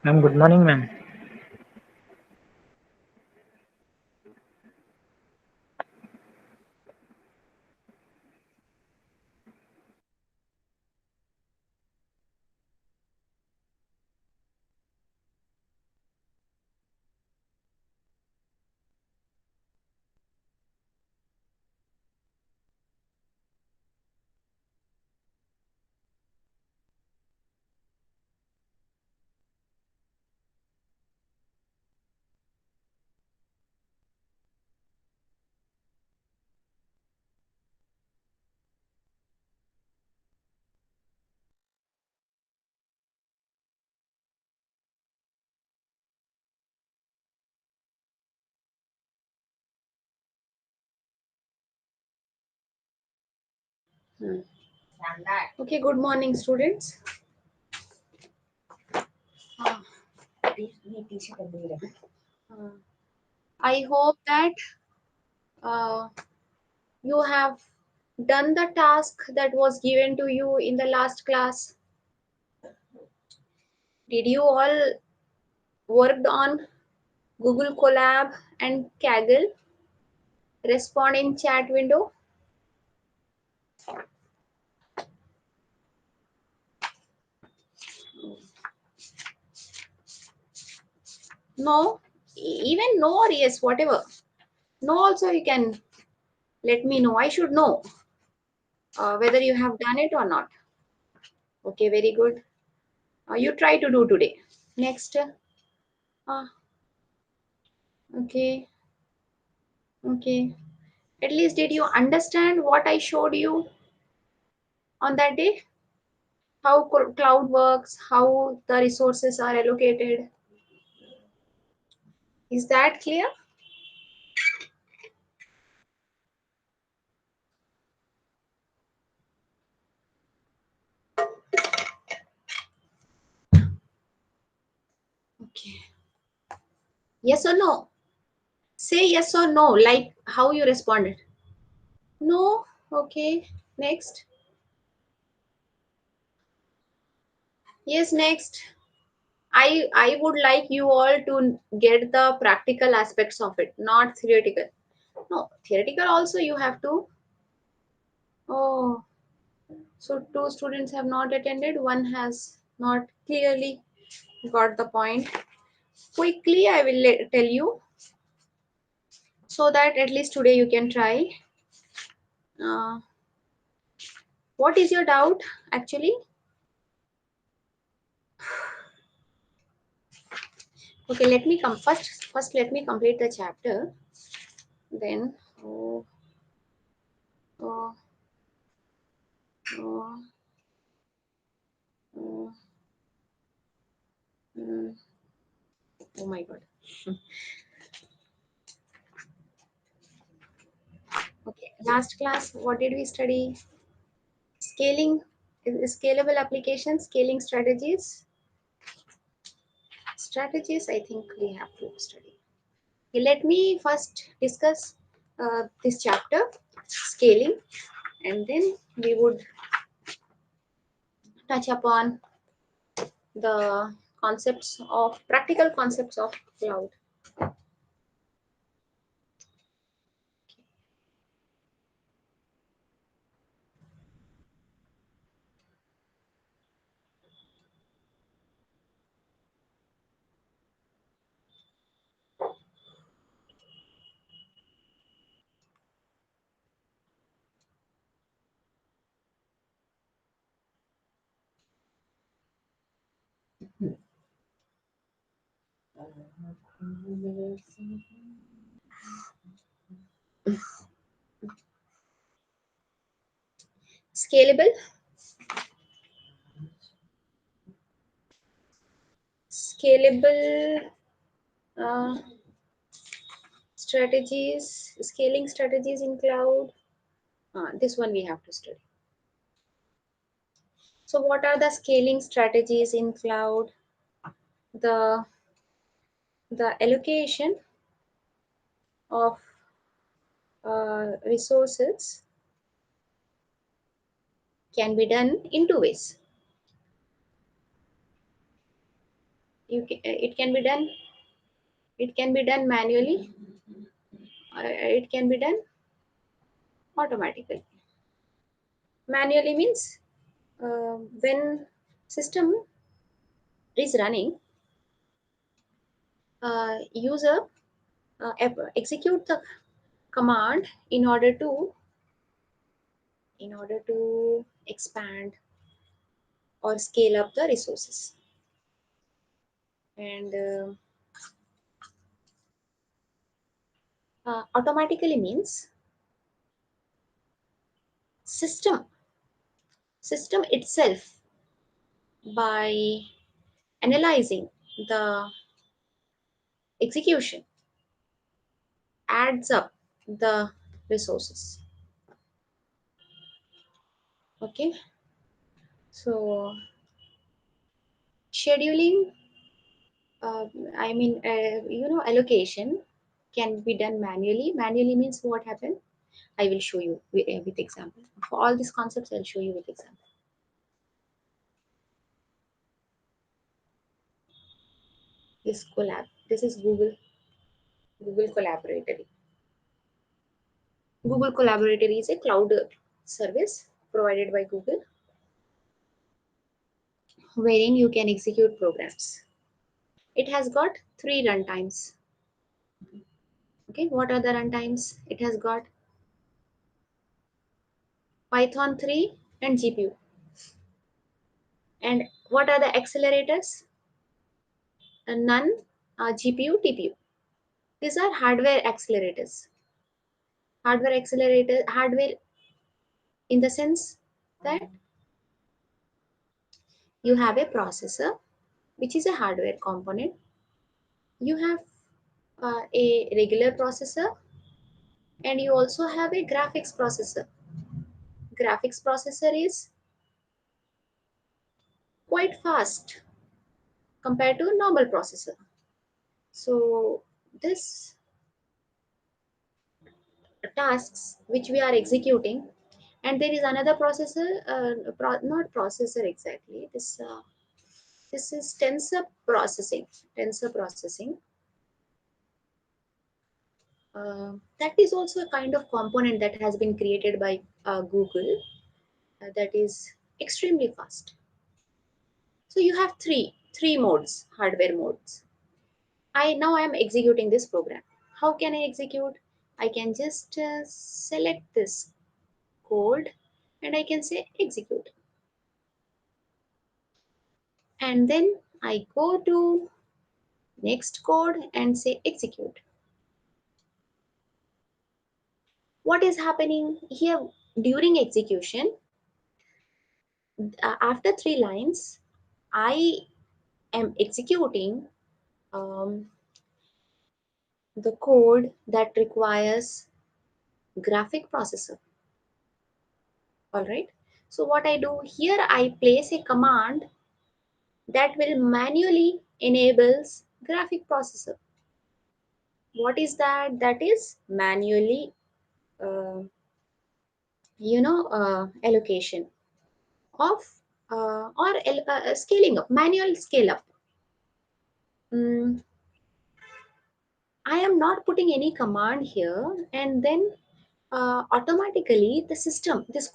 Ma'am, good morning, ma'am. Okay, good morning, students. Uh, I hope that uh, you have done the task that was given to you in the last class. Did you all worked on Google Colab and Kaggle? Respond in chat window. No, even no or yes, whatever. No, also you can let me know. I should know whether you have done it or not. Okay, very good. You try to do today. Next. Okay, okay. At least did you understand what I showed you on that day? How cloud works, how the resources are allocated. Is that clear? Okay. Yes or no? Say yes or no, like how you responded. No? Okay. Next. Yes, next. I would like you all to get the practical aspects of it, not theoretical. No, theoretical also you have to. Oh, so two students have not attended, one has not clearly got the point. Quickly, I will tell you so that at least today you can try. Uh, what is your doubt actually? Okay, let me come first. First, let me complete the chapter. Then, oh, oh, oh, oh, mm, oh my God. Okay, last class, what did we study? Scaling, scalable applications, scaling strategies. Strategies, I think we have to study. Okay, let me first discuss this chapter, scaling, and then we would touch upon the concepts of practical concepts of cloud. Scalable, scalable uh, strategies, scaling strategies in cloud. This one we have to study. So, what are the scaling strategies in cloud? The allocation of resources can be done in two ways. it can be done, manually, it can be done automatically. Manually means when system is running, user execute the command in order to expand or scale up the resources. And automatically means system system itself, by analyzing the execution, adds up the resources. Okay, so scheduling, uh, allocation can be done manually. Manually means what happened, I will show you with example. For all these concepts, I'll show you with example. This is Google Collaboratory. Google Collaboratory is a cloud service provided by Google, wherein you can execute programs. It has got three runtimes. Okay, what are the runtimes? It has got Python 3 and GPU. And what are the accelerators? None, GPU, TPU. These are hardware accelerators. Hardware in the sense that you have a processor, which is a hardware component. You have a regular processor, and you also have a graphics processor. Graphics processor is quite fast compared to a normal processor. So this tasks which we are executing, and there is another processor, not processor exactly. This is tensor processing. That is also a kind of component that has been created by Google, that is extremely fast. So you have three modes, hardware modes. I am executing this program. How can I execute? I can just select this code, and I can say execute. And then I go to next code and say execute. What is happening here during execution? After three lines, I am executing um, the code that requires graphic processor. All right. So what I do here, I place a command that will manually enables graphic processor. What is that? That is manually, uh, allocation of scaling up, manual scale up. Mm, I am not putting any command here, and then automatically this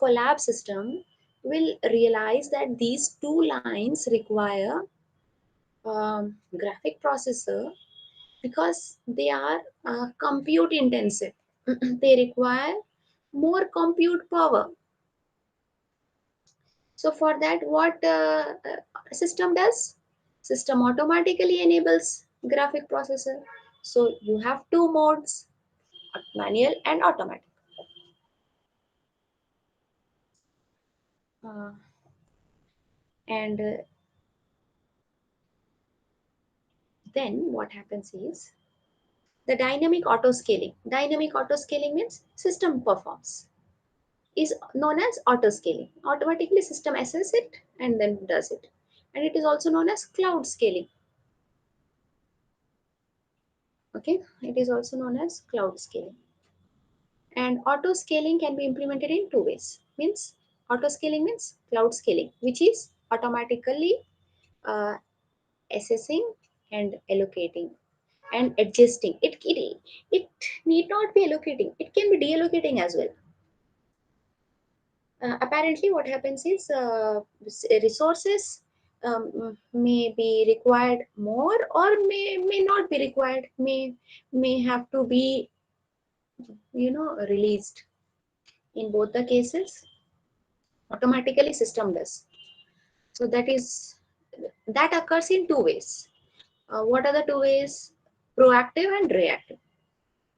collab system will realize that these two lines require graphic processor because they are compute intensive. They require more compute power. So for that, what system does? System automatically enables graphic processor. So you have two modes, manual and automatic. Uh, and then what happens is the dynamic auto scaling. Dynamic auto scaling means system performs, is known as auto scaling. Automatically system assess it and then does it. And it is also known as cloud scaling. Okay, it is also known as cloud scaling. And auto scaling can be implemented in two ways. Means auto scaling means cloud scaling, which is automatically uh, assessing and allocating and adjusting. It need not be allocating, it can be deallocating as well. Apparently what happens is resources may be required more or may not be required, may have to be released. In both the cases automatically system does. So that occurs in two ways. What are the two ways? Proactive and reactive.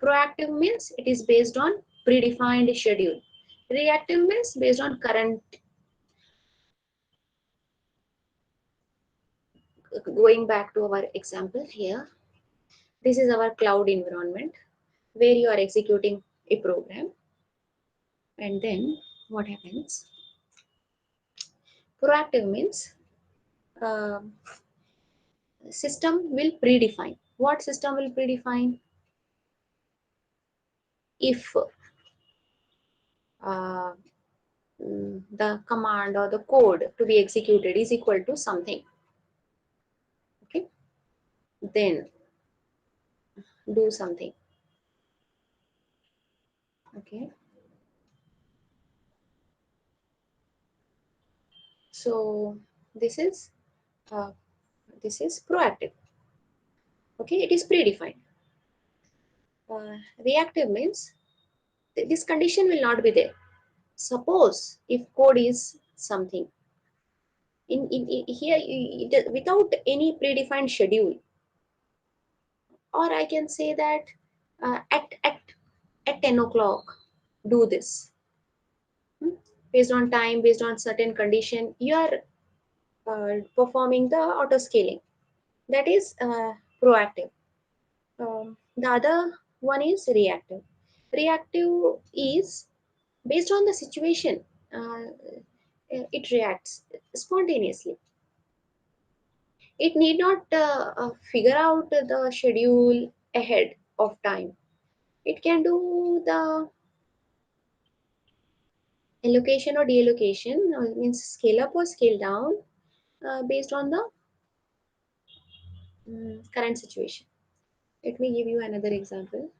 Proactive means it is based on predefined schedule. Reactive means based on current. Going back to our example here, this is our cloud environment where you are executing a program, and then what happens? Proactive means uh, system will predefine. What system will predefine? If uh, the command or the code to be executed is equal to something, okay, then do something, okay. So this is uh, this is proactive, okay, it is predefined. Reactive means this condition will not be there. Suppose if code is something in here without any predefined schedule, or I can say that at 10 o'clock do this. Hmm? Based on time, based on certain condition, you are performing the auto scaling. That is proactive. The other one is reactive. Reactive is based on the situation. It reacts spontaneously. It need not figure out the schedule ahead of time. It can do the allocation or deallocation, means scale up or scale down based on the current situation. Let me give you another example.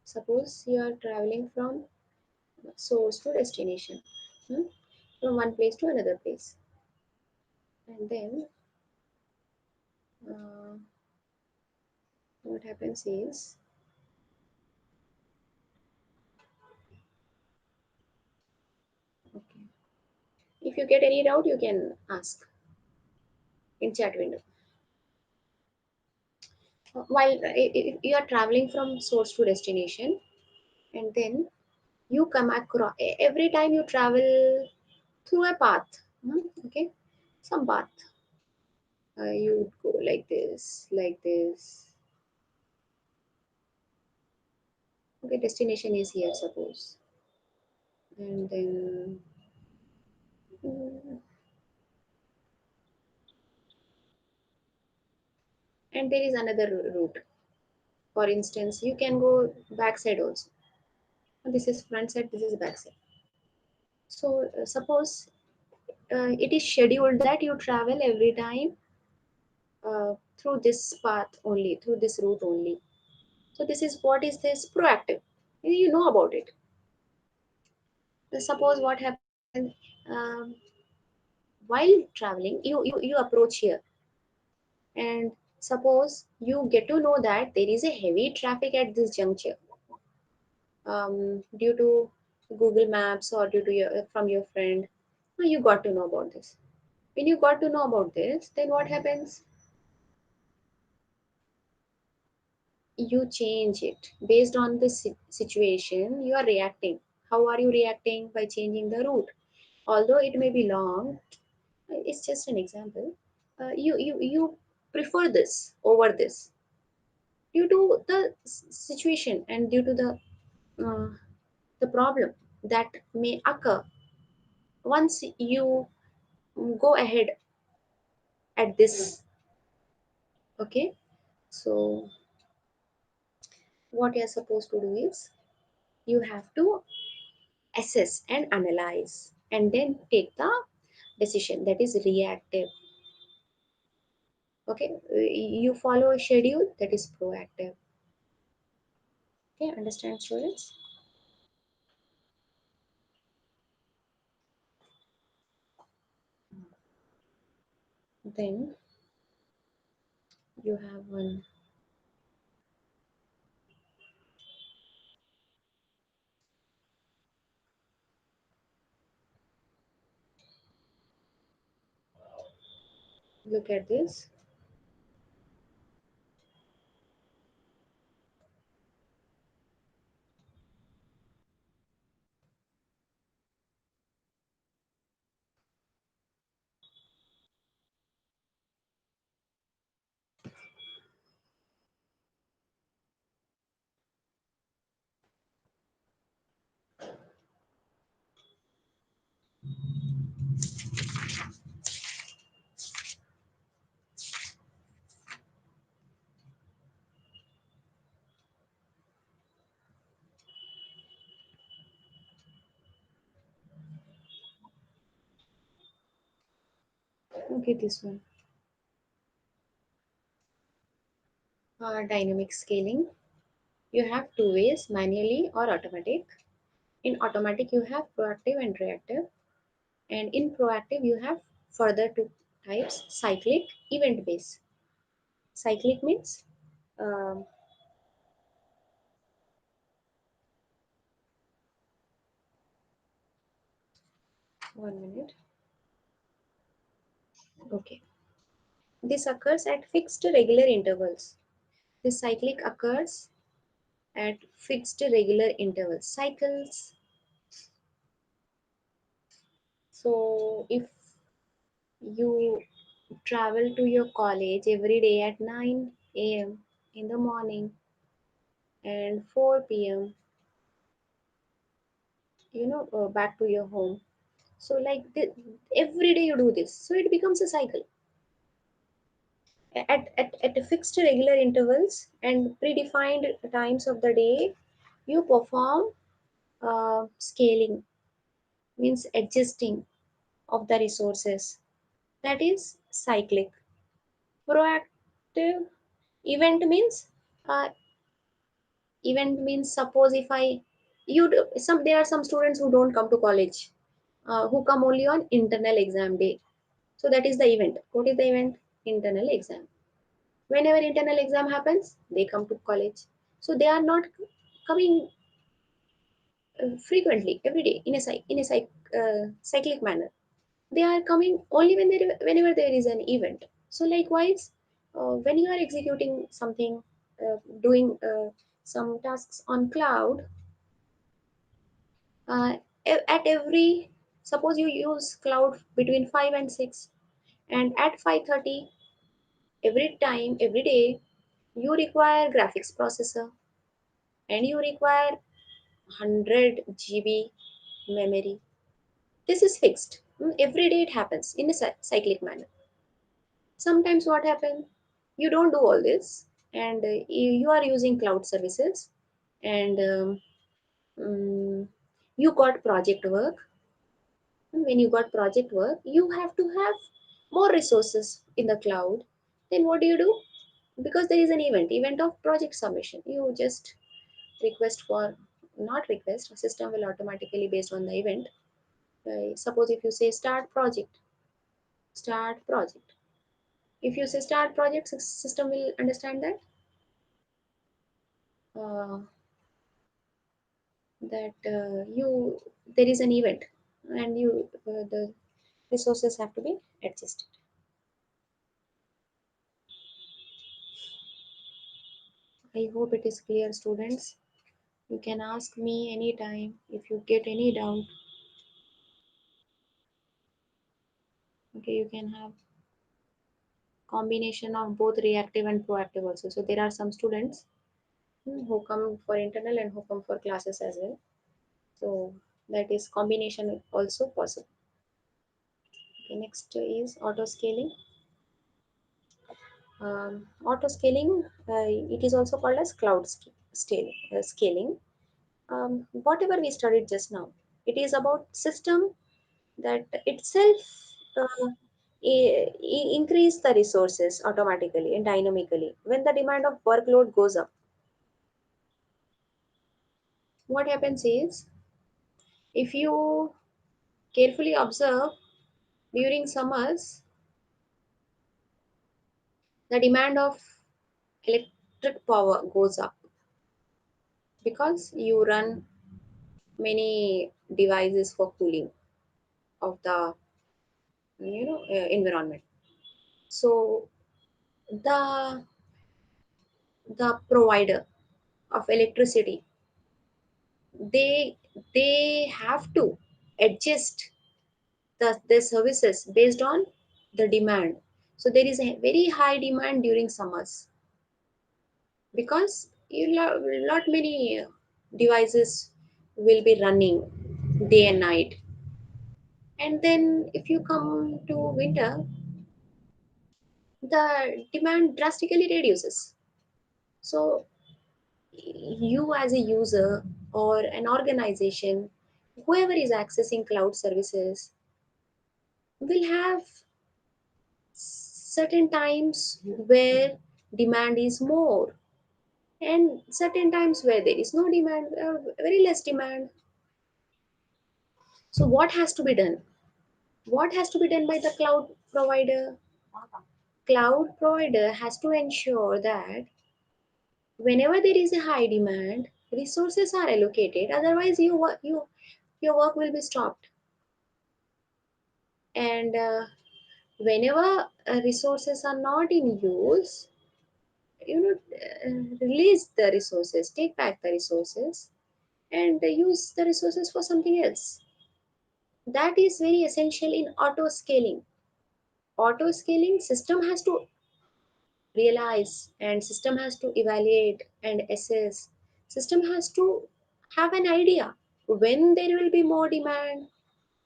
Suppose you are traveling from source to destination, hmm, from one place to another place, and then uh, what happens is, okay, if you get any doubt, you can ask in chat window. While you are traveling from source to destination, and then you come across every time you travel through a path, okay, some path, you would go like this, okay, destination is here suppose, and then mm, and there is another route. For instance, you can go backside also. This is front side, this is back side. So suppose it is scheduled that you travel every time through this path only, through this route only. So this is what is this proactive. You know about it. Suppose what happens while traveling, you approach here, and suppose you get to know that there is a heavy traffic at this juncture due to Google Maps or due to your from your friend. You got to know about this. When you got to know about this, then what happens? You change it based on the situation. You are reacting. How are you reacting? By changing the route. Although it may be long, it's just an example. You prefer this over this due to the situation and due to uh, the problem that may occur once you go ahead at this, okay. So what you're supposed to do is you have to assess and analyze and then take the decision, that is reactive. Okay, you follow a schedule, that is proactive. Okay, understand, students? Then you have one. Look at this. Okay, this one. Dynamic scaling. You have two ways, manually or automatic. In automatic, you have proactive and reactive. And in proactive, you have further two types, cyclic, event based. Cyclic means, um, 1 minute. Okay. This occurs at fixed regular intervals. This cyclic occurs at fixed regular intervals. Cycles. So if you travel to your college every day at 9 a.m. in the morning and 4 p.m., back to your home. So, like every day you do this. So, it becomes a cycle. At fixed regular intervals and predefined times of the day, you perform scaling, means adjusting of the resources. That is cyclic. Proactive event means, uh, suppose if I you do, some there are some students who don't come to college, who come only on internal exam day. So that is the event. What is the event? Internal exam. Whenever internal exam happens, they come to college. So they are not coming frequently every day in a cyclic manner. They are coming only whenever there is an event. So likewise, when you are executing something, doing some tasks on cloud, uh, at every, suppose you use cloud between 5 and 6, and at 5:30 every time, every day, you require graphics processor, and you require 100 GB memory. This is fixed. Every day it happens in a cyclic manner. Sometimes what happens, you don't do all this, and you are using cloud services, and um, you got project work. When you got project work, you have to have more resources in the cloud. Then what do? Because there is an event of project submission, you just request for, not request, a system will automatically based on the event. Suppose if you say start project. If you say start project, system will understand that, uh, you there is an event, and the resources have to be adjusted. I hope it is clear, students. You can ask me anytime if you get any doubt. Okay, you can have combination of both reactive and proactive also. So there are some students who come for internal and who come for classes as well. So that is combination also possible. Okay, next is auto scaling. Auto scaling, it is also called as scaling. Whatever we studied just now, it is about system that itself uh, increase the resources automatically and dynamically. When the demand of workload goes up, what happens is, if you carefully observe, during summers, the demand of electric power goes up because you run many devices for cooling of the environment. So the the provider of electricity, they they have to adjust the services based on the demand. So there is a very high demand during summers because lot many devices will be running day and night. And then if you come to winter, the demand drastically reduces. So you as a user or an organization, whoever is accessing cloud services, will have certain times where demand is more and certain times where there is no demand, very less demand. So what has to be done? What has to be done by the cloud provider? Cloud provider has to ensure that whenever there is a high demand, resources are allocated. Otherwise, your work will be stopped. And whenever resources are not in use, release the resources, take back the resources, and use the resources for something else. That is very essential in auto scaling. Auto scaling system has to realize, and system has to evaluate and assess. System has to have an idea when there will be more demand,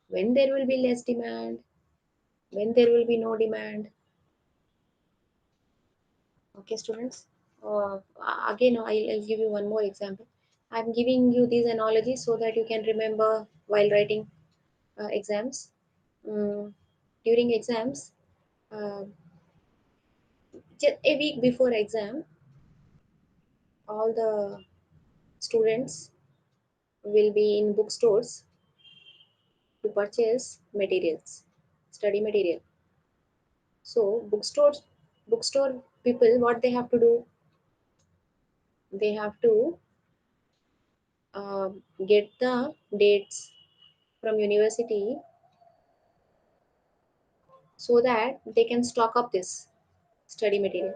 when there will be less demand, when there will be no demand. Okay, students. Again, I'll give you one more example. I'm giving you these analogies so that you can remember while writing exams. Mm, During exams, uh, just a week before exam, all the students will be in bookstores to purchase materials, study material. So bookstore people, what they have to do? They have to get the dates from university so that they can stock up this study material.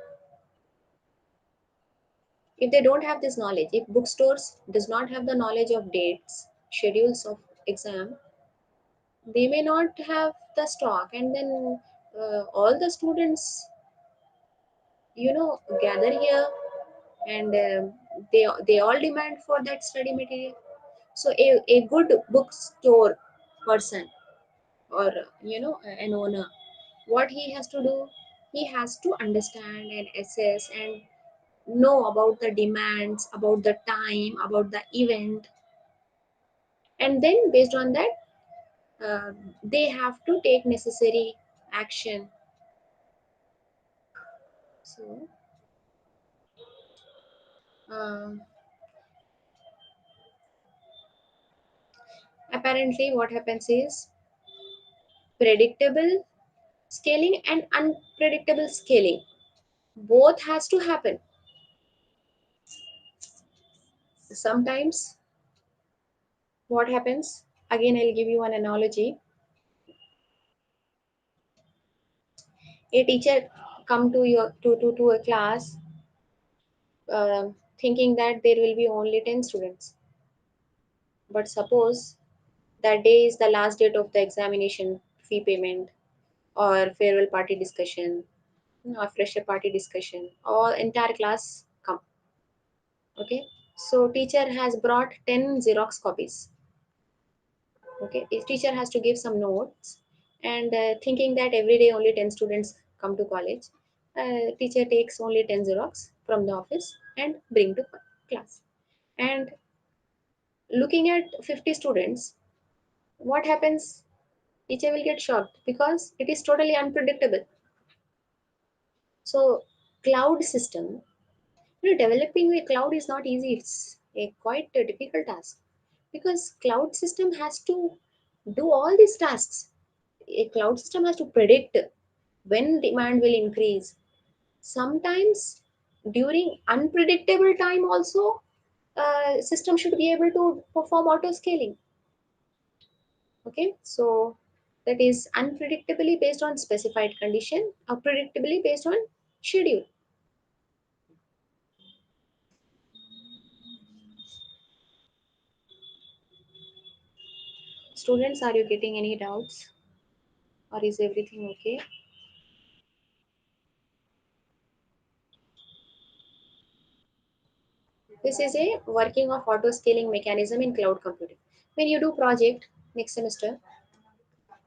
If they don't have this knowledge, if bookstores does not have the knowledge of dates, schedules of exam, they may not have the stock, and then all the students gather here, and they all demand for that study material. So a good bookstore person, or an owner, what he has to do, he has to understand and assess and know about the demands, about the time, about the event, and then based on that, uh, they have to take necessary action. So um, apparently what happens is, predictable scaling and unpredictable scaling both has to happen. Sometimes what happens, again I'll give you an analogy. A teacher come to a class, thinking that there will be only 10 students, but suppose that day is the last date of the examination fee payment, or farewell party discussion, or fresher party discussion, or entire class come. Okay, so teacher has brought 10 xerox copies. Okay, if teacher has to give some notes, and thinking that every day only 10 students come to college, teacher takes only 10 xerox from the office and bring to class. And looking at 50 students, what happens? teacher will get shocked because it is totally unpredictable. So cloud system, developing a cloud is not easy. It's a quite a difficult task because cloud system has to do all these tasks. A cloud system has to predict when demand will increase. Sometimes during unpredictable time also, system should be able to perform auto scaling. Okay, so that is unpredictably based on specified condition, or predictably based on schedule. Students, are you getting any doubts, or is everything okay? This is a working of auto scaling mechanism in cloud computing. When you do project next semester,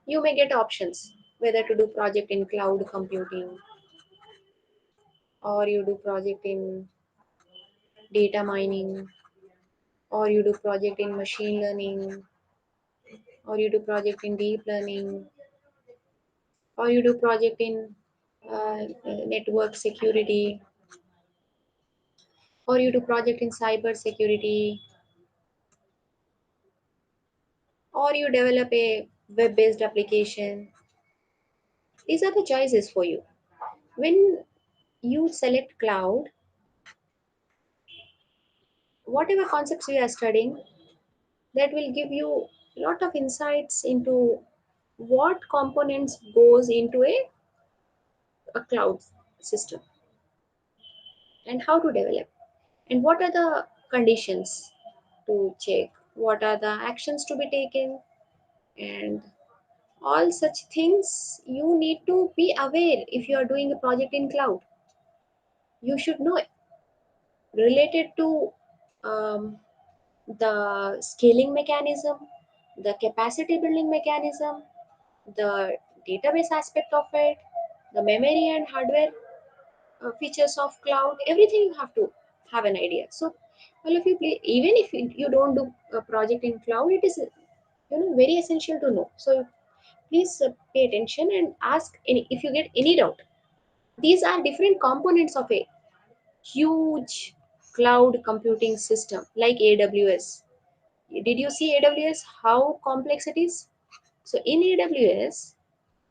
you may get options whether to do project in cloud computing, or you do project in data mining, or you do project in machine learning, or you do project in deep learning, or you do project in network security, or you do project in cyber security, or you develop a web based application. These are the choices for you. When you select cloud, whatever concepts you are studying, that will give you a lot of insights into what components goes into a cloud system and how to develop, and what are the conditions to check, what are the actions to be taken, and all such things you need to be aware. If you are doing a project in cloud, you should know related to um, the scaling mechanism, the capacity building mechanism, the database aspect of it, the memory and hardware features of cloud, everything you have to have an idea. So all of you play, even if you don't do a project in cloud, it is very essential to know. So please pay attention and ask any if you get any doubt. These are different components of a huge cloud computing system like AWS. Did you see AWS how complex it is? So in AWS,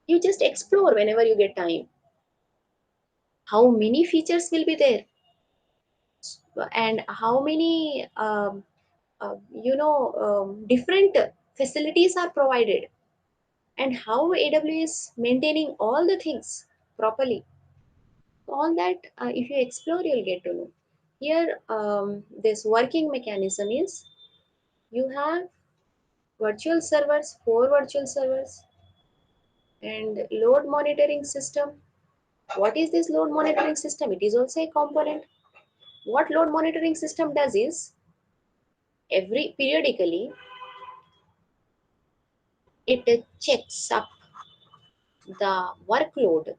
you just explore whenever you get time. How many features will be there, and how many different facilities are provided, and how AWS maintaining all the things properly. All that, if you explore, you'll get to know. Here, this working mechanism is you have virtual servers, four virtual servers, and load monitoring system. What is this load monitoring system? It is also a component. What load monitoring system does is every periodically it checks up the workload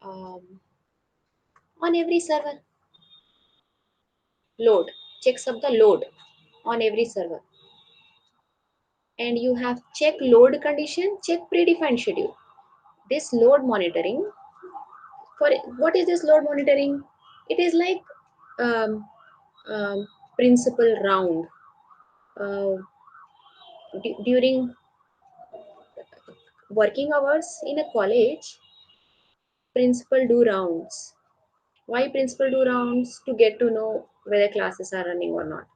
um, on every server. Load checks up the load on every server, and you have check load condition, check predefined schedule. This load monitoring, for what is this load monitoring? It is like um, principal round uh, during working hours in a college. Principal do rounds. Why principal do rounds? To get to know whether classes are running or not.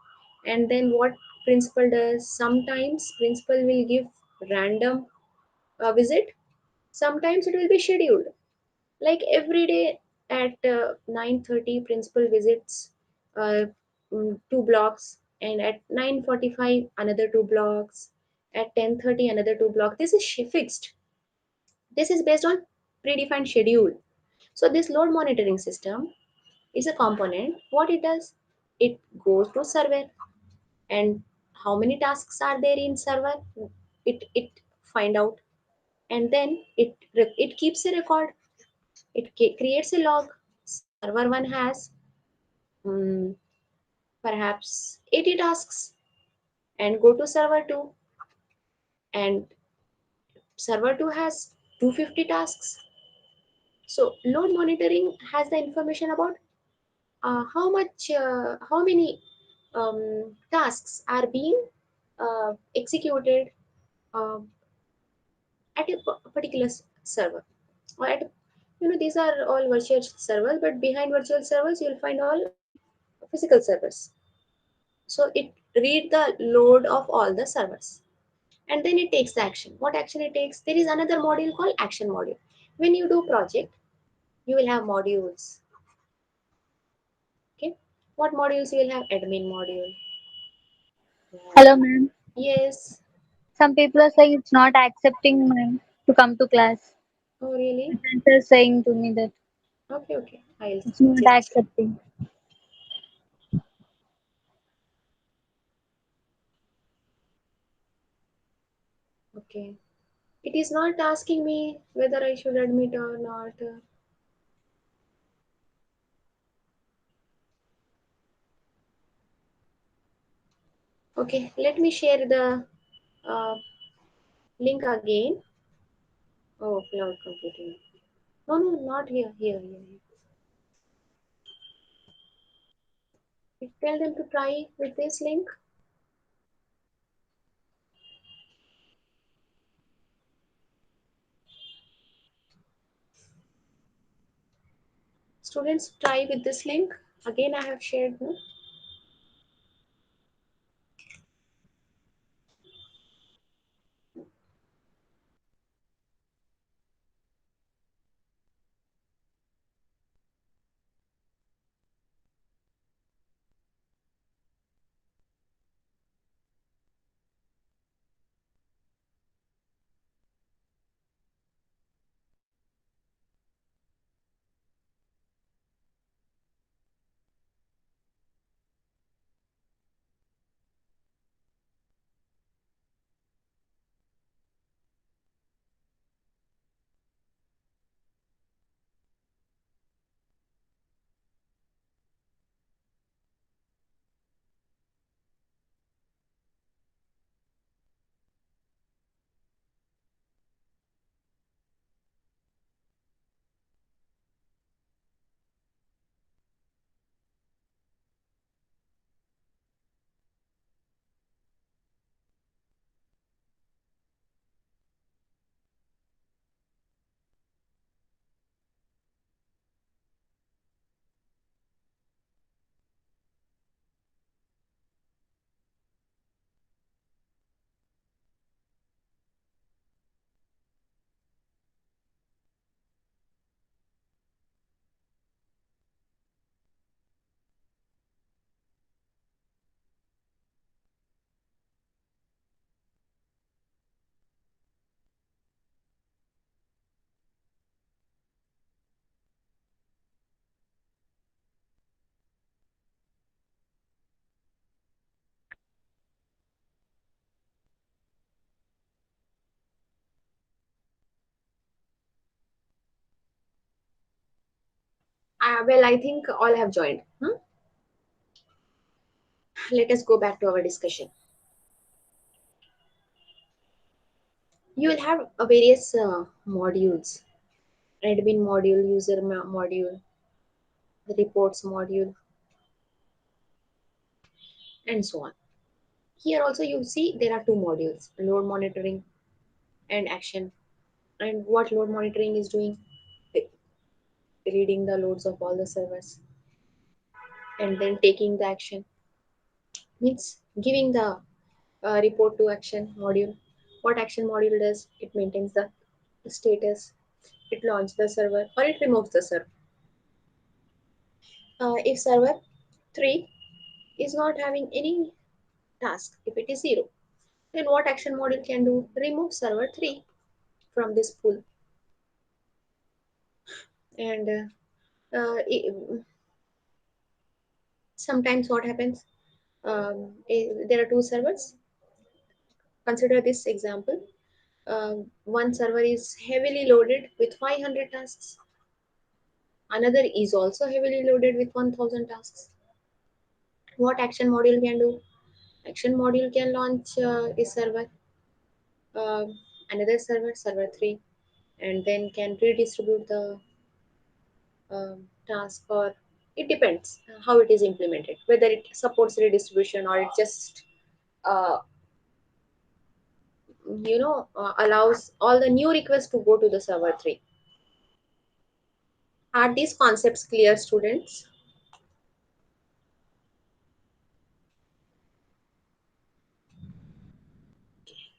And then what principal does? Sometimes principal will give random visit. Sometimes it will be scheduled. Like every day at 9:30, principal visits uh, two blocks, and at 9:45 another two blocks. At 10:30 another two blocks. This is fixed. This is based on predefined schedule. So this load monitoring system is a component. What it does, it goes to server, and how many tasks are there in server, it find out, and then it keeps a record. It creates a log. Server 1 has um, perhaps 80 tasks, and go to server 2. and server 2 has 250 tasks. So load monitoring has the information about how many tasks are being executed uh, at a particular server, or at, these are all virtual servers, but behind virtual servers you'll find all physical servers. So it read the load of all the servers, and then it takes the action. What action it takes? There is another module called action module. When you do project, you will have modules. Okay, what modules? You will have admin module. Hello, ma'am. Yes. Some people are saying it's not accepting, ma'am, to come to class. Oh really? My friends are saying to me that Okay, okay, I'll it's not just check. accepting. Okay, it is not asking me whether I should admit or not. Okay, let me share the uh, link again. Oh, cloud computing. No, no, not here. Here. Tell them to try with this link. Students, try with this link. Again, I have shared. No? Well, I think all have joined. Huh? Let us go back to our discussion. You will have various modules: admin module, user module, reports module, and so on. Here also you see there are two modules: load monitoring and action. And what load monitoring is doing? Reading the loads of all the servers and then taking the action, means giving the report to action module. What action module does? It maintains the status, it launches the server, or it removes the server. If server 3 is not having any task, if it is 0, then what action module can do? Remove server 3 from this pool. And sometimes what happens? There are two servers. Consider this example. One server is heavily loaded with 500 tasks. Another is also heavily loaded with 1000 tasks. What action module can do? Action module can launch a server um, another server, server 3, and then can redistribute the task, or it depends how it is implemented, whether it supports redistribution or it just uh, allows all the new requests to go to the server 3. Are these concepts clear, students?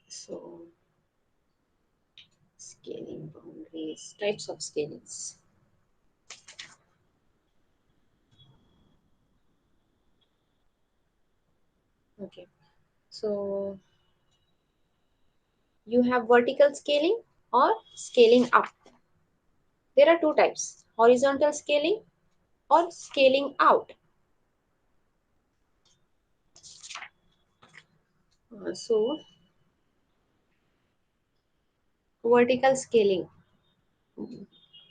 So, scaling boundaries, types of scalings. Okay, so you have vertical scaling or scaling up. There are two types: horizontal scaling or scaling out. So, vertical scaling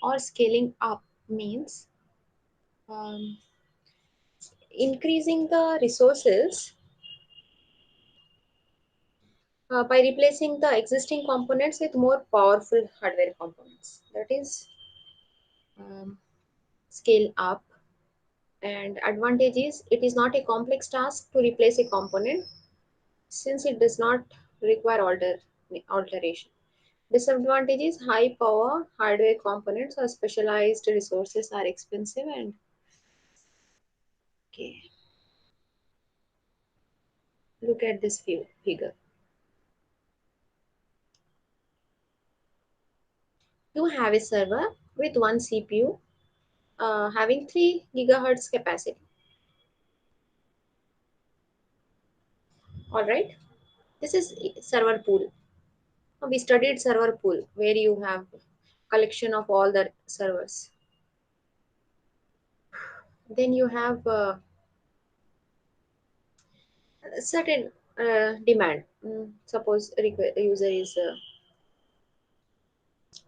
or scaling up means um, increasing the resources by replacing the existing components with more powerful hardware components. That is um, scale up. And advantage is it is not a complex task to replace a component since it does not require alteration. Disadvantage is high power hardware components or specialized resources are expensive and okay. Look at this figure. You have a server with one CPU having 3 gigahertz capacity. All right. This is server pool. We studied server pool where you have collection of all the servers. Then you have a certain demand. Suppose user is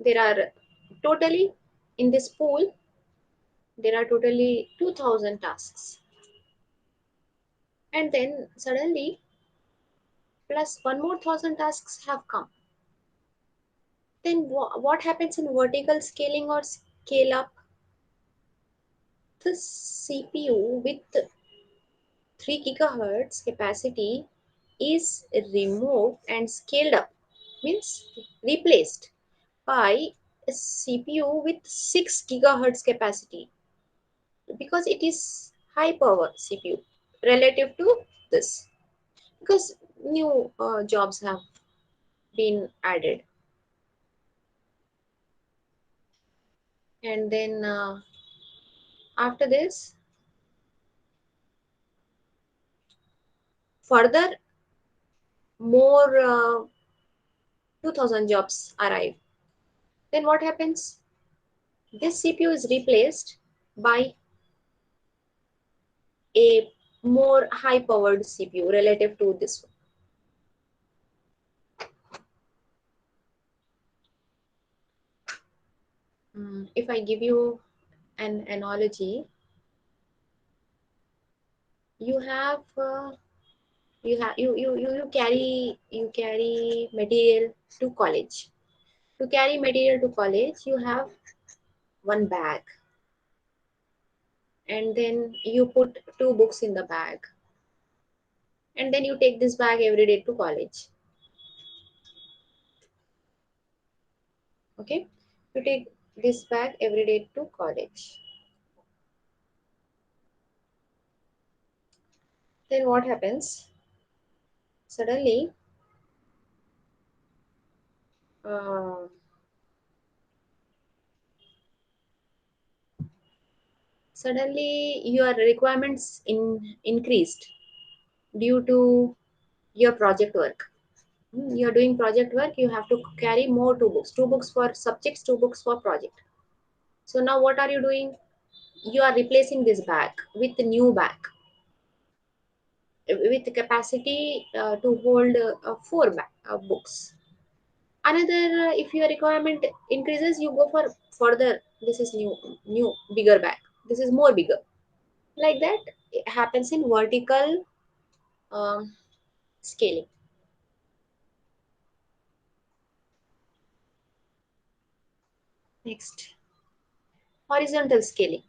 there are totally in this pool there are totally 2000 tasks, and then suddenly plus one more 1000 tasks have come. Then what happens in vertical scaling or scale up? The CPU with 3 gigahertz capacity is removed and scaled up, means replaced by a CPU with 6 gigahertz capacity because it is high power CPU relative to this, because new jobs have been added. And then after this, further more 2000 jobs arrive. Then what happens? This CPU is replaced by a more high powered CPU relative to this one. If I give you an analogy, you have you carry material to college. To carry material to college, you have one bag, and then you put two books in the bag, and then you take this bag every day to college. Okay, you take this bag every day to college. Then what happens? Suddenly, uh, your requirements increased due to your project work. You're doing project work, you have to carry more two books for subjects, two books for project. So now what are you doing? You are replacing this bag with a new bag with the capacity to hold four books. Another, if your requirement increases, you go for further. This is new bigger bag. This is more bigger. Like that, it happens in vertical um, scaling. Next, horizontal scaling.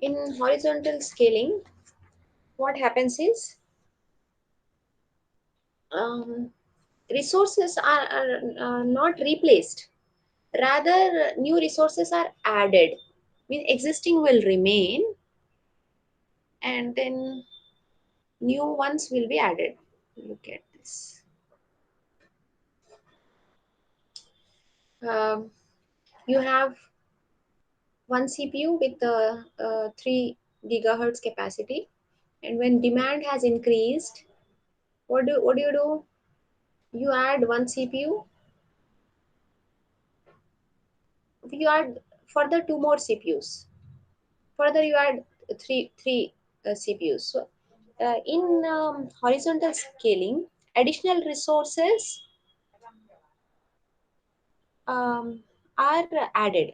In horizontal scaling, what happens is, um, resources are not replaced, rather new resources are added. Mean existing will remain, and then new ones will be added. Look at this. Um, you have one CPU with 3 gigahertz capacity, and when demand has increased, what do you do? You add one CPU, you add further two more CPUs, further you add three CPUs. So in horizontal scaling, additional resources um, are added.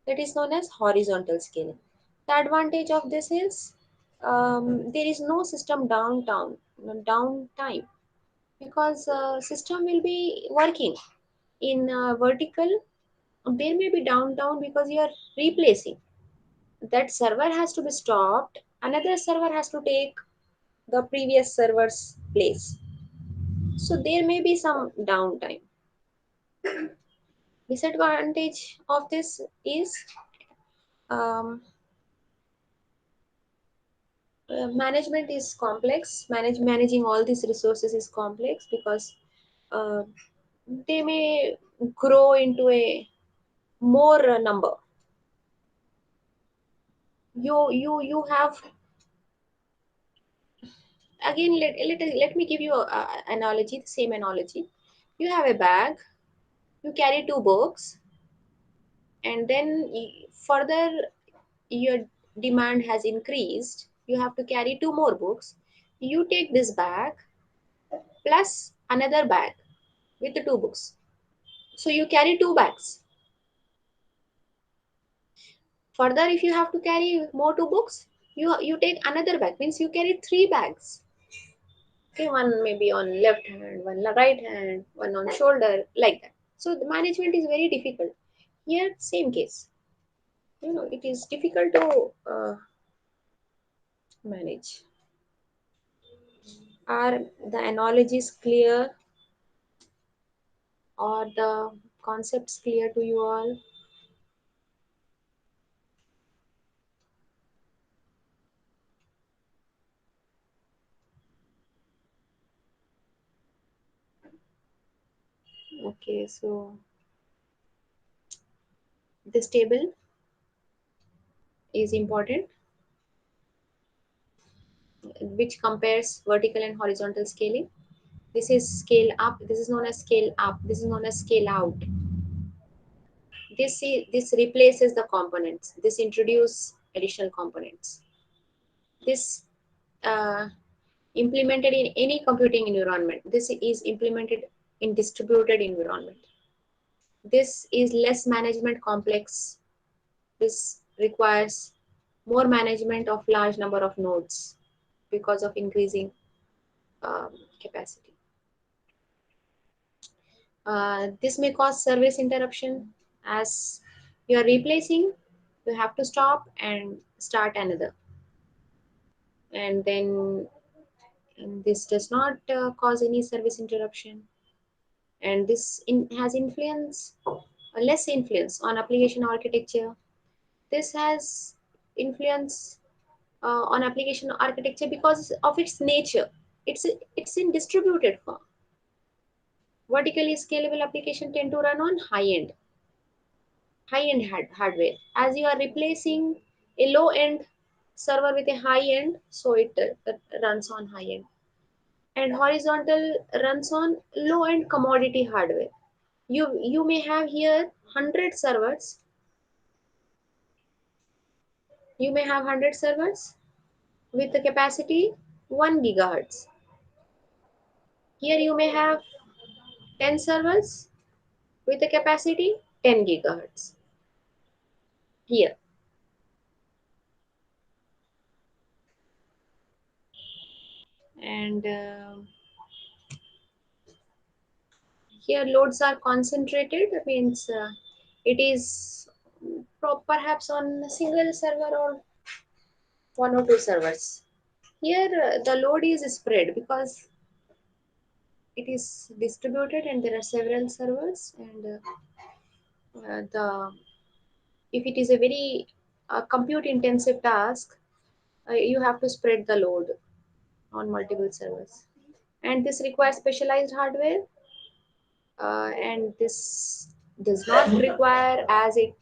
That is known as horizontal scaling. The advantage of this is, there is no system downtime, because system will be working. In vertical, there may be downtime because you are replacing. That server has to be stopped. Another server has to take the previous server's place. So there may be some downtime. Disadvantage of this is, um, management is complex. Managing all these resources is complex because uh, they may grow into a more number. You have, again, let me give you a analogy, the same analogy. You have a bag, you carry two books, and then further your demand has increased, you have to carry two more books. You take this bag plus another bag with the two books, so you carry two bags. Further, if you have to carry more two books, you take another bag, means you carry three bags. Okay, one maybe on left hand, one right hand, one on shoulder, like that. So the management is very difficult. Here, same case. It is difficult to manage. Are the analogies clear, or the concepts clear to you all? Okay, so this table is important, which compares vertical and horizontal scaling. This is scale up, this is known as scale up, this is known as scale out. This replaces the components, this introduce additional components. This uh, implemented in any computing environment. This is implemented in distributed environment. This is less management complex. This requires more management of large number of nodes because of increasing capacity. This may cause service interruption. As you are replacing, you have to stop and start another. And then this does not cause any service interruption. And this has influence, less influence on application architecture. This has influence on application architecture because of its nature. It's in distributed form. Vertically scalable application tend to run on high-end hardware. As you are replacing a low-end server with a high-end, so it runs on high-end. And horizontal runs on low-end commodity hardware. You may have here 100 servers. You may have 100 servers with the capacity 1 gigahertz. Here you may have 10 servers with a capacity 10 gigahertz. Here, and here loads are concentrated, means It is perhaps on a single server or one or two servers. Here the load is spread because it is distributed and there are several servers, and the if it is a very compute intensive task, you have to spread the load on multiple servers, and this requires specialized hardware, and this does not require as it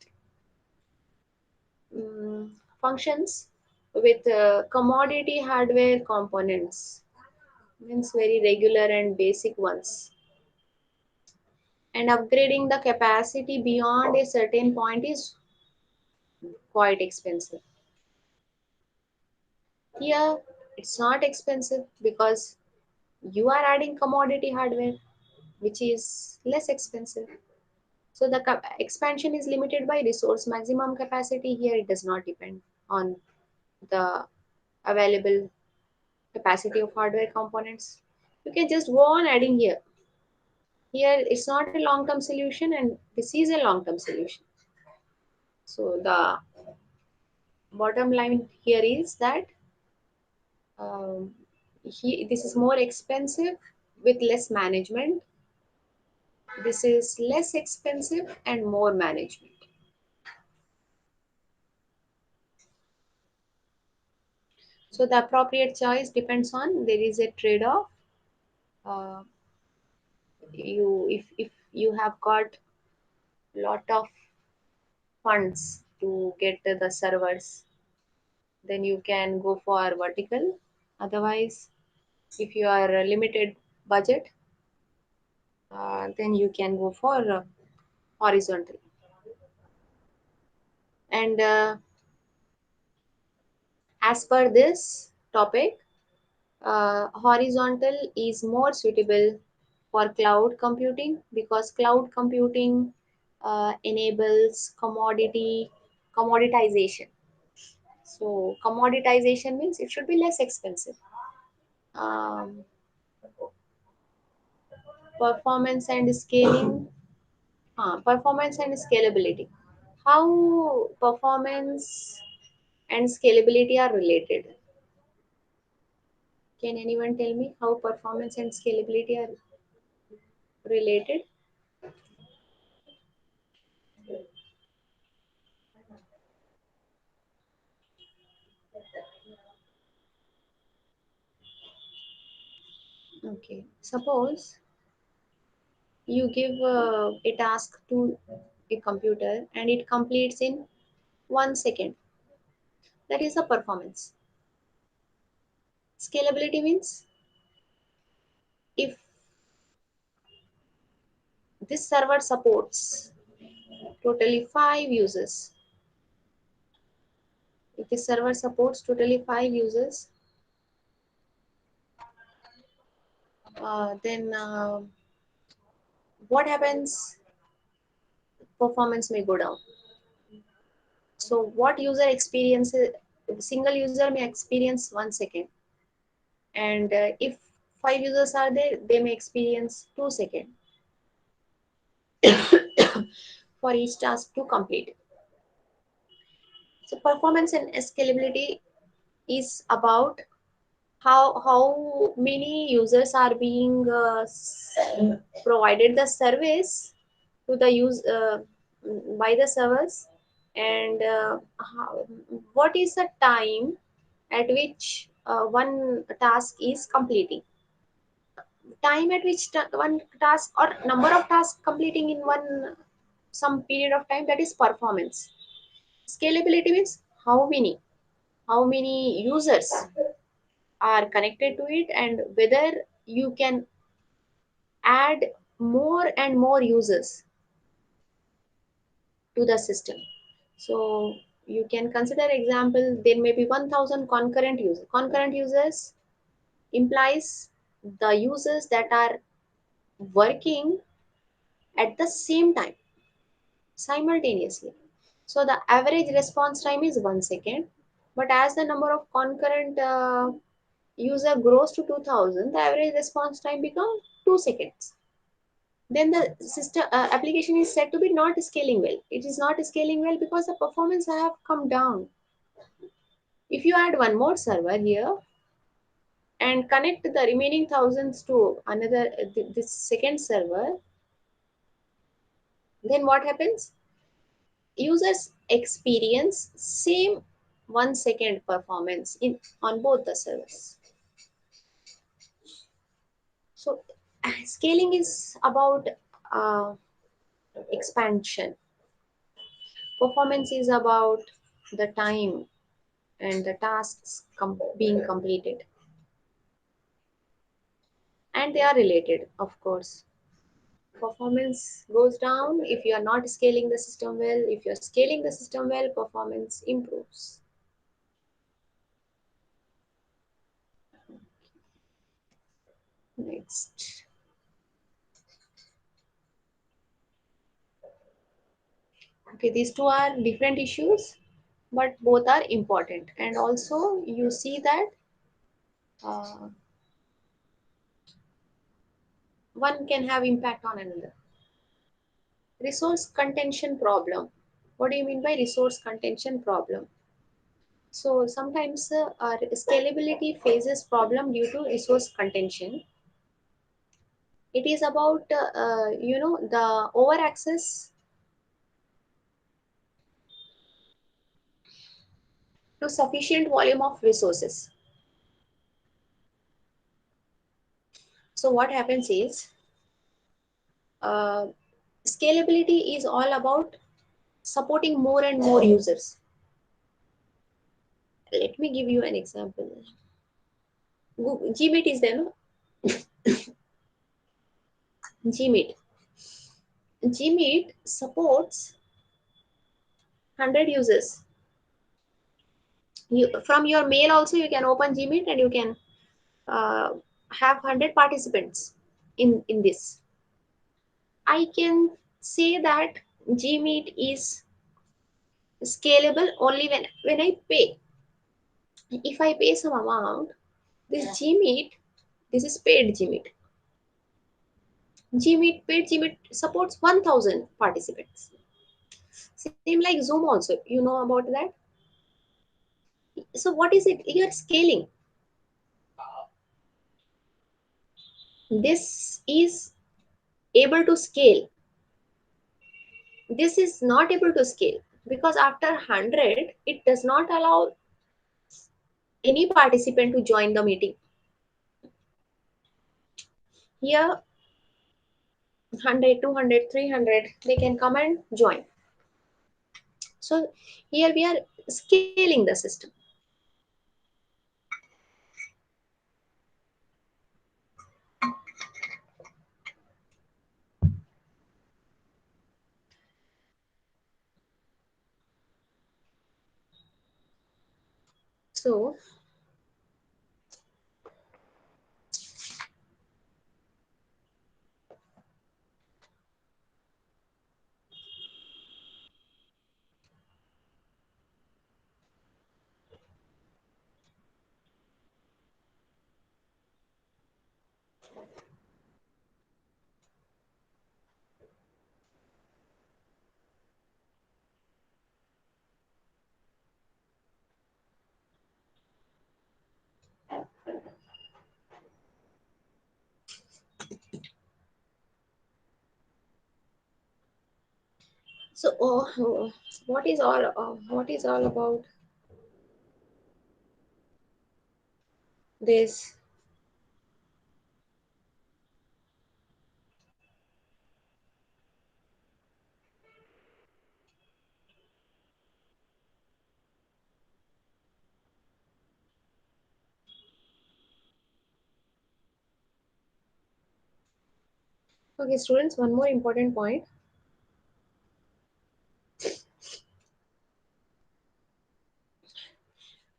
um, functions with commodity hardware components, means very regular and basic ones, and upgrading the capacity beyond a certain point is quite expensive. Here it's not expensive because you are adding commodity hardware which is less expensive. So the expansion is limited by resource maximum capacity. Here it does not depend on the available capacity of hardware components. You can just go on adding here. Here it's not a long-term solution, and this is a long-term solution. So the bottom line here is that um, this is more expensive with less management. This is less expensive and more management. So the appropriate choice depends on, there is a trade-off. Uh, if you have got lot of funds to get the servers, then you can go for vertical. Otherwise, if you are a limited budget, then you can go for horizontal. And as per this topic, horizontal is more suitable for cloud computing because cloud computing enables commoditization. So commoditization means it should be less expensive. Um, performance and scaling, performance and scalability. How performance and scalability are related? Can anyone tell me how performance and scalability are related? Okay, suppose you give a task to a computer and it completes in 1 second. That is the performance. Scalability means if this server supports totally 5 users, if this server supports totally 5 users, then what happens? Performance may go down. So what user experiences, single user may experience 1 second, and if 5 users are there, they may experience 2 seconds for each task to complete. So performance and scalability is about how many users are being provided the service to the use by the servers, and what is the time at which one task is completing. Time at which one task or number of tasks completing in one some period of time, that is performance. Scalability means how many users are connected to it and whether you can add more and more users to the system. So you can consider example, there may be 1000 concurrent users. Concurrent users implies the users that are working at the same time simultaneously. So the average response time is 1 second, but as the number of concurrent user grows to 2000, the average response time becomes 2 seconds. then the system application is said to be not scaling well. It is not scaling well because the performance have come down. If you add one more server here and connect the remaining thousands to another this second server, then what happens? Users experience same 1 second performance in on both the servers. So scaling is about uh, expansion. Performance is about the time and the tasks being completed, and they are related, of course. Performance goes down if you are not scaling the system well. If you are scaling the system well, performance improves. Next. Okay, these two are different issues, but both are important. And also, you see that uh, one can have impact on another. Resource contention problem. What do you mean by resource contention problem? So sometimes our scalability faces problem due to resource contention. It is about the over access to sufficient volume of resources. So what happens is uh, scalability is all about supporting more and more users. Let me give you an example. Gmeet is there, no? Gmeet. Gmeet supports 100 users. From your mail also you can open Gmeet and you can uh, have 100 participants in this. I can say that Gmeet is scalable only when I pay. If I pay some amount, this Gmeet, this is paid Gmeet. Gmeet, paid Gmeet supports 1000 participants. Same like Zoom also. You know about that? So what is it? You are scaling. This is able to scale. This is not able to scale because after 100, it does not allow any participant to join the meeting. Here 100, 200, 300, they can come and join. So here we are scaling the system. So what is all about this? Okay, students, one more important point.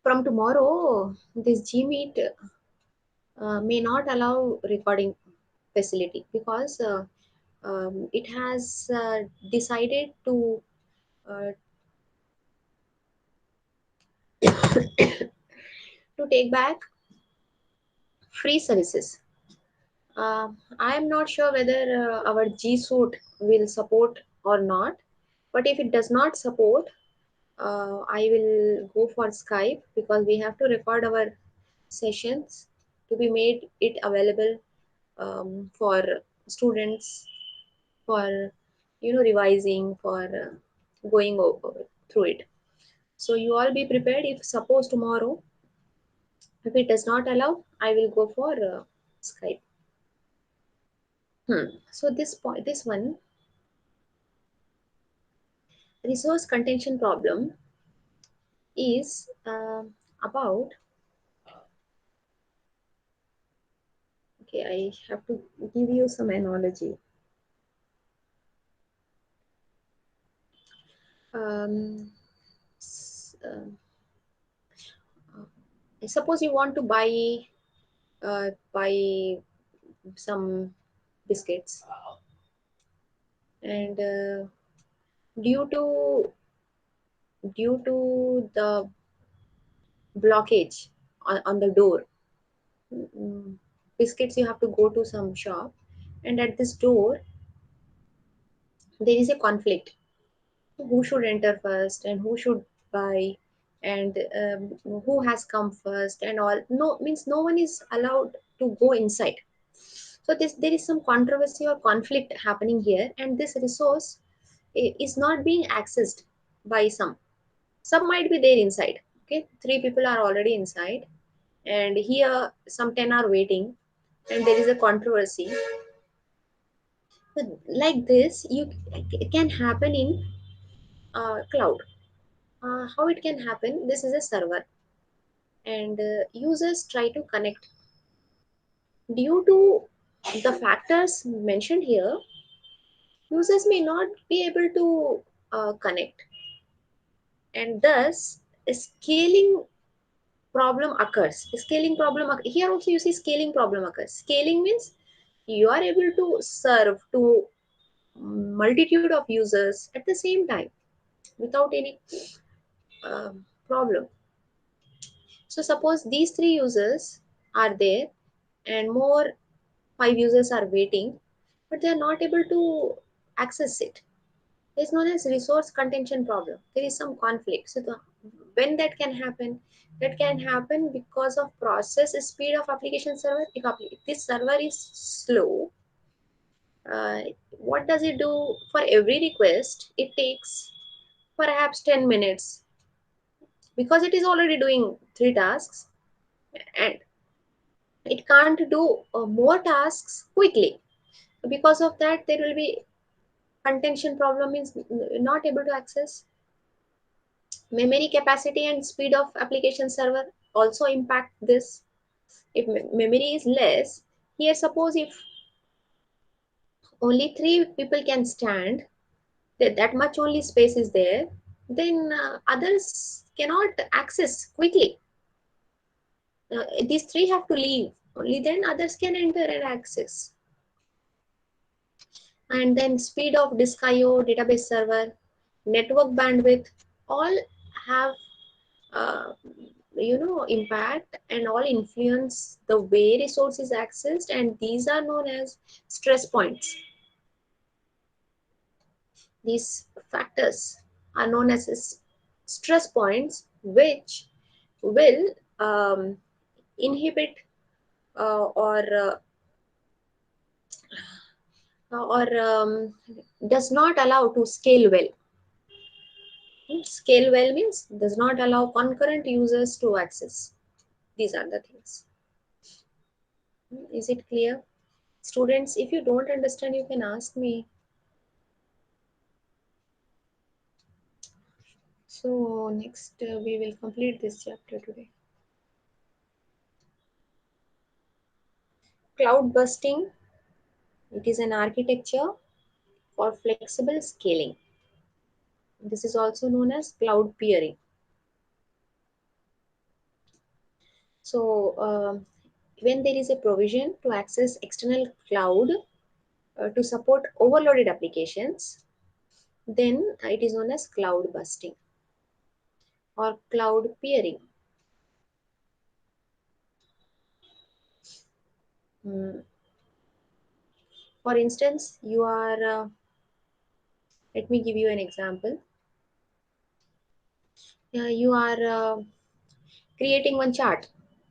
From tomorrow, this Gmeet may not allow recording facility because it has decided uh, to take back free services. Uh, I am not sure whether our G Suite will support or not, but if it does not support, I will go for Skype because we have to record our sessions to be made it available for students for revising for going over through it. So you all be prepared. If suppose tomorrow, if it does not allow, I will go for Skype. So this point, this one, resource contention problem is about. Okay, I have to give you some analogy. Um, suppose you want to buy some biscuits, and due to the blockage on the door, mm, biscuits you have to go to some shop, and at this door there is a conflict. Who should enter first and who should buy, and who has come first and all. No, means no one is allowed to go inside. So this, there is some controversy or conflict happening here, and this resource is not being accessed by some might be there inside. Okay, three people are already inside, and here some 10 are waiting, and there is a controversy. So like this, it can happen in cloud. How it can happen? This is a server, and users try to connect. Due to the factors mentioned here, users may not be able to connect, and thus a scaling problem occurs. Scaling problem here also, you see scaling problem occurs. Scaling means you are able to serve to multitude of users at the same time without any problem. So suppose these three users are there, and more five users are waiting, but they are not able to access it. It's known as resource contention problem. There is some conflict. So when that can happen? That can happen because of process speed of application server. If this server is slow, uh, what does it do? For every request, it takes perhaps 10 minutes because it is already doing three tasks, and it can't do more tasks quickly. Because of that, there will be contention problem, means not able to access. Memory capacity and speed of application server also impact this. If memory is less, here suppose if only three people can stand, that much only space is there, then others cannot access quickly. These three have to leave, only then others can enter and access. And then speed of disk IO, database server, network bandwidth, all have uh, impact and all influence the way resource is accessed, and these are known as stress points. These factors are known as stress points, which will inhibit or does not allow to scale well. Scale well means does not allow concurrent users to access. These are the things. Is it clear? Students, if you don't understand, you can ask me. So next we will complete this chapter today. Cloud busting. It is an architecture for flexible scaling. This is also known as cloud peering. So when there is a provision to access external cloud to support overloaded applications, then it is known as cloud busting or cloud peering. Hmm. For instance, you are, let me give you an example. You are creating one chart.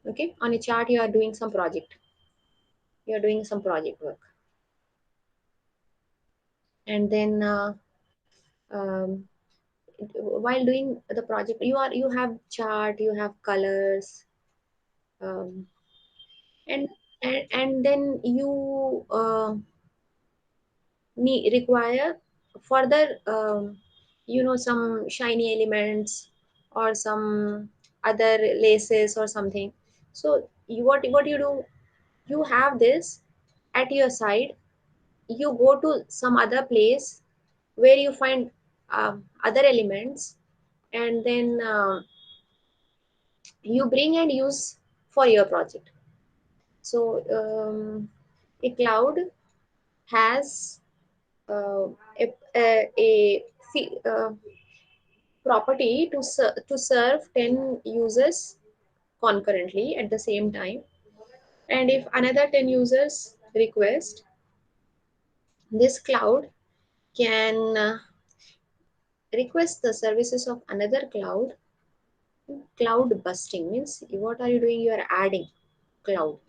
Okay, on a chart you are doing some project. You are doing some project work, and then while doing the project, you have chart, you have colors, um, and, and then you require further, some shiny elements or some other laces or something. So what you do, you have this at your side, you go to some other place where you find other elements, and then you bring and use for your project. So a cloud has uh, a property to serve 10 users concurrently at the same time. And if another 10 users request, this cloud can request the services of another cloud. Cloud busting means what are you doing? You are adding cloud.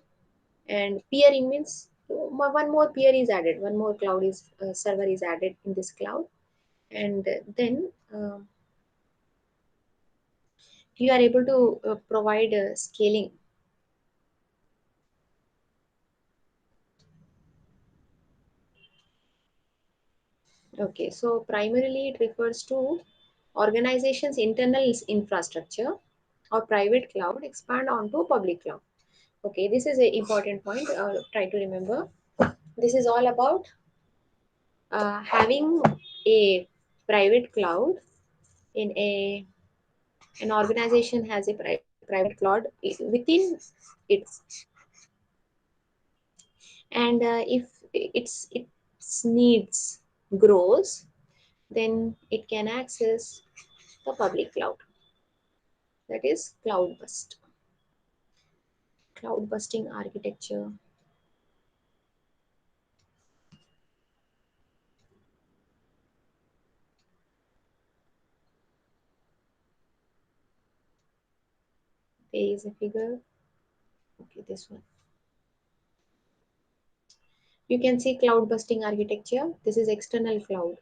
And peering means one more peer is added, one more cloud is server is added in this cloud, and then uh, you are able to provide scaling. Okay, so primarily it refers to organization's internal infrastructure or private cloud expand onto public cloud. Okay, this is an important point. Try to remember. This is all about having a private cloud in an organization has a private cloud within its, and if its needs grows, then it can access the public cloud. That is cloud busting architecture. There is a figure. Okay, this one. You can see cloud busting architecture. This is external cloud.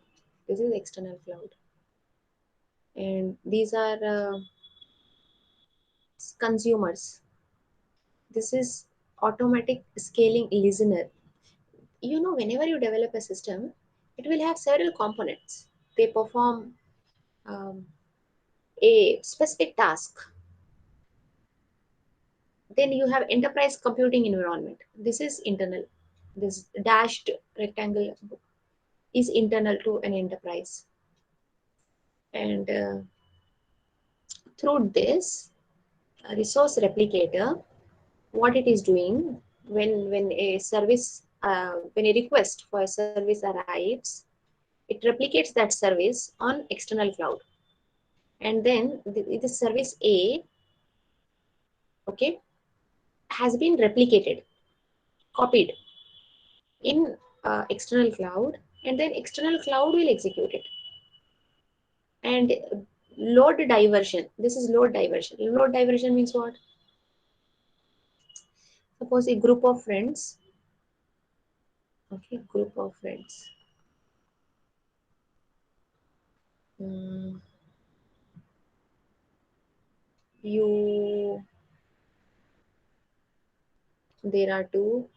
This is external cloud. And these are consumers. This is automatic scaling listener. Whenever you develop a system, it will have several components. They perform um, a specific task. Then you have enterprise computing environment. This is internal. This dashed rectangle is internal to an enterprise. And through this resource replicator, what it is doing, when a service, when a request for a service arrives, it replicates that service on external cloud. And then the service A, okay, has been replicated, copied in external cloud, and then external cloud will execute it. And load diversion, this is load diversion. Load diversion means what? Suppose a group of friends, okay, group of friends, mm, you there are two.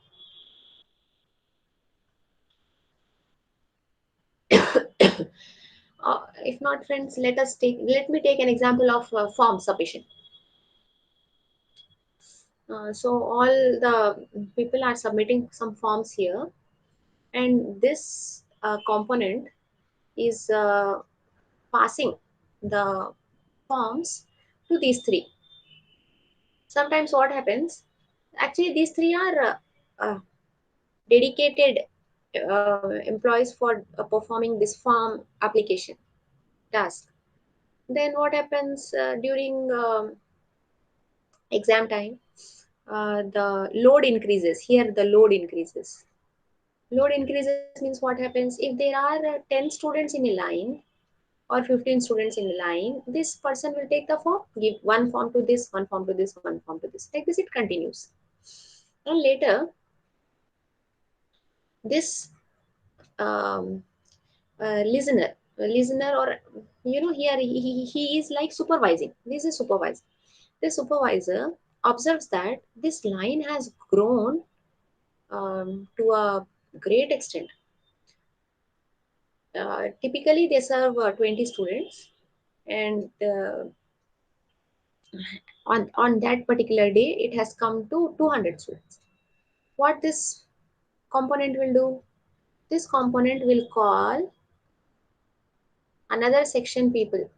If not friends, let me take an example of form submission. So all the people are submitting some forms here, and this component is passing the forms to these three. Sometimes what happens, actually these three are dedicated employees for performing this form application task. Then what happens during exam time, the load increases. Here the load increases. Load increases means what happens? If there are 10 students in a line or 15 students in a line, this person will take the form, give one form to this, one form to this, one form to this. Like this, it continues. And later, this um, listener, or here he is like supervising. This is supervisor. The supervisor observes that this line has grown to a great extent. Typically, they serve 20 students, and on that particular day, it has come to 200 students. What this component will do? This component will call another section people.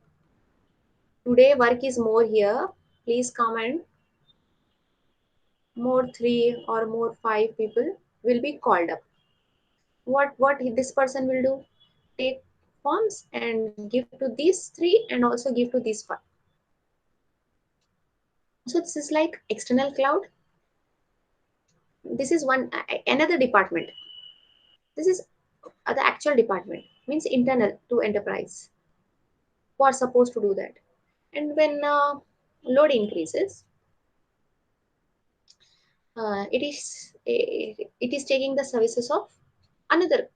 Today, work is more here. Please come, and more three or more five people will be called up. What this person will do? Take forms and give to these three and also give to these five. So this is like external cloud. This is one another department. This is the actual department, means internal to enterprise, who are supposed to do that. And when load increases, it is taking the services of another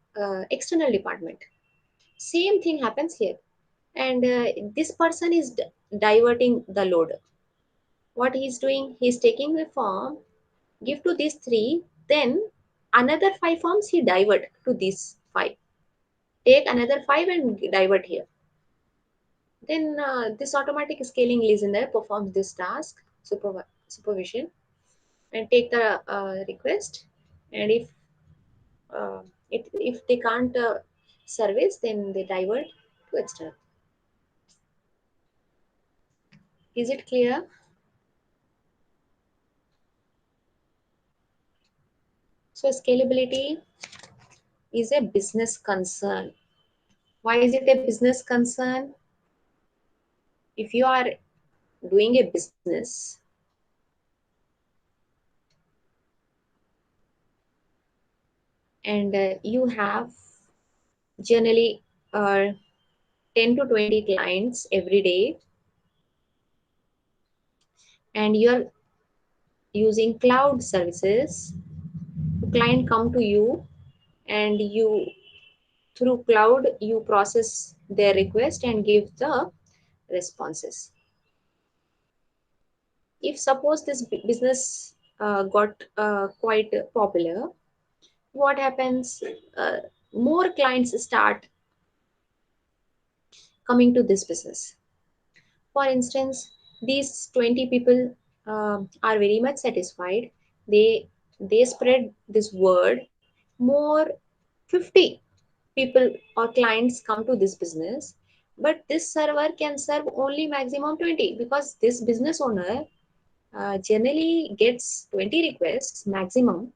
external department. Same thing happens here, and this person is diverting the load. What he is doing? He is taking the form, give to these three, then another five forms he divert to these five. Take another five and divert here. Then this automatic scaling listener performs this task, supervision, and take the request. And uh, if they can't service, then they divert to external. Is it clear? So scalability is a business concern. Why is it a business concern? If you are doing a business and you have generally uh, 10 to 20 clients every day, and you're using cloud services, client come to you, and you through cloud you process their request and give the responses. If suppose this business got quite popular, what happens? uh, More clients start coming to this business. For instance, these 20 people are very much satisfied. They spread this word. More 50 people or clients come to this business, but this server can serve only maximum 20, because this business owner generally gets 20 requests maximum.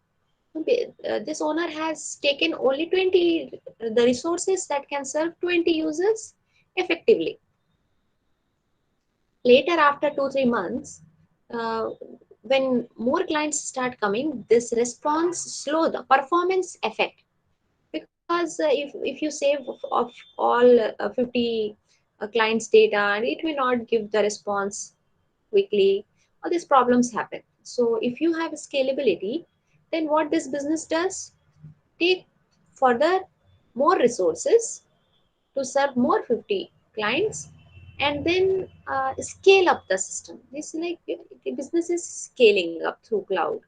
This owner has taken only 20, the resources that can serve 20 users effectively. Later, after 2 3 months, uh, when more clients start coming, this response slow the performance effect, because if you save of all 50 clients data, and it may not give the response quickly, all these problems happen. So if you have scalability, then what this business does, take further more resources to serve more 50 clients, and then scale up the system. This like the business is scaling up through cloud.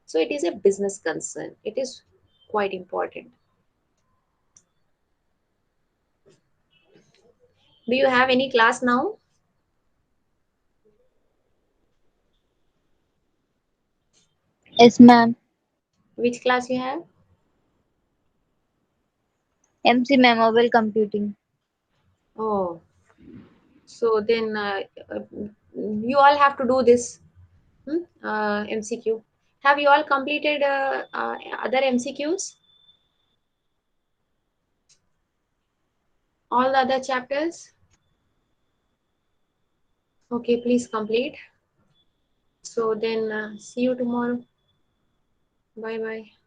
So it is a business concern. It is quite important. Do you have any class now? Yes, ma'am. Which class you have? MC ma'am, mobile computing. Oh, so then you all have to do this MCQ. Have you all completed other MCQs? All the other chapters? Okay, please complete. So then see you tomorrow. Bye bye.